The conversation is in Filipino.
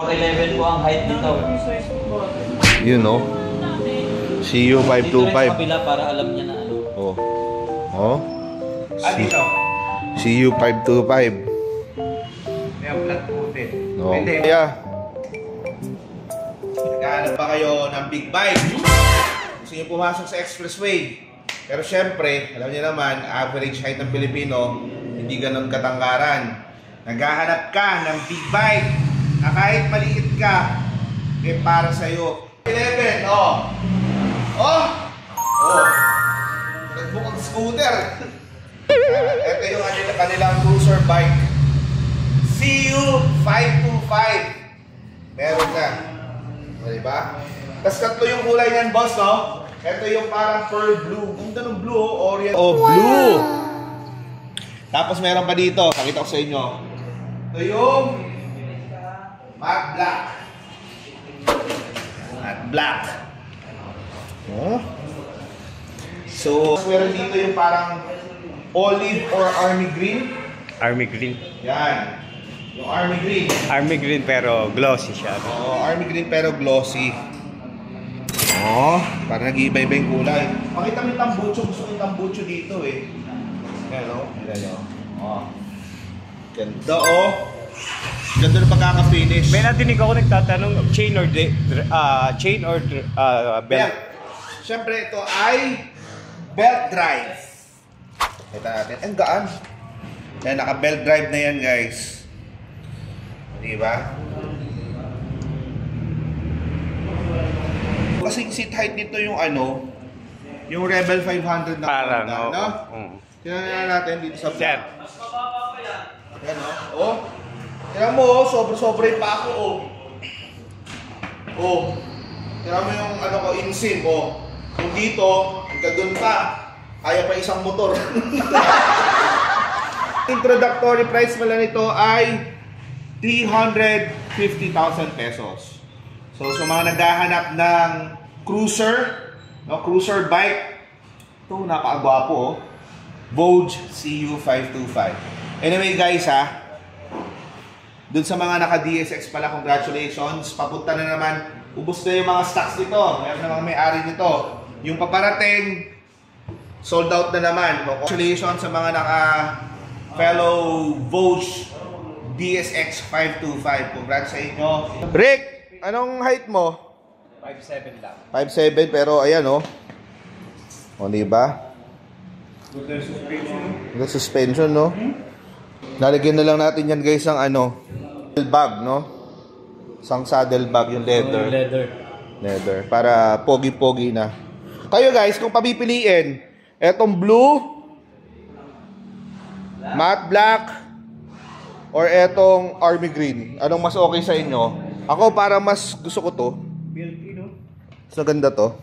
11 po ang height nito. You know? CU 525. Dito rin sa kabila para alam niya na ano. Oh. Oh. Dito. CU 525. May flat putin. No. Pwede. Yeah. Naghahanap ba kayo ng big bike? Gusto nyo pumasok sa expressway? Pero syempre, alam niyo naman, average height ng Pilipino, hindi ganun katangkaran. Naghahanap ka ng big bike na kahit maliit ka, eh para sa'yo. 11, oh! Oh! Oh! Nagbukang scooter! Ito yung kanilang cruiser bike. CU 525. Meron na. Diba? Tapos tatlo yung kulay niyan, boss, no? Ito yung parang pearl blue. Ganda ng blue, orient. Oh, blue! Tapos meron pa dito. Pakita ko sa inyo. Ito yung matte black. Matte black. Oh. So, meron dito yung parang olive or army green. Army green. Yan. Yung army green. Army green pero glossy siya. Oo, army green pero glossy. Oh, parang nag-iiba-iba yung kulay. Pakita mo yung tambucho. Gusto ko yung tambucho dito eh. Yan o. Yan o. Oh. Ganda oh. Ganda na pagkaka-finish. May natinig ako nagtatanong chain or belt. Belt. Siyempre ito ay belt drive. Kita natin. Ang gaan. Yan, naka-belt drive na yan guys. Diba? Kasi seat height nito yung ano, yung Rebel 500 na Parang, Honda, oo. no? Tingnan natin dito sa Sir. Yan oh. Tingnan mo oh, sobra-sobra yung pako oh. Oh. Tingnan mo yung ano ko, insim oh. Kung dito, hanggang dun pa, kaya pa isang motor. Introductory price pala nito ay 350,000 pesos. So, sa mga naghahanap ng cruiser, no, cruiser bike, ito, napakagwapo, oh. Vogue CU 525. Anyway, guys, dun sa mga naka-DSX pala, congratulations. Papunta na naman, ubos na yung mga stocks nito. Meron na mga may-ari nito. Yung paparating, sold out na naman. Congratulations sa mga naka-fellow Vogue DSX 525. Congrats sa inyo. Rick, anong height mo? 5'7 lang. 5'7", pero ayan oh. O, diba? Good suspension, no? Nalagyan na lang natin yan guys ng ano, bag, no? Isang saddle bag, yung leather. Leather. Para pogi-pogi na. Kayo guys, kung papipiliin, etong blue, matte black, or etong army green, anong mas okay sa inyo? Ako para mas gusto ko to. Mas maganda to.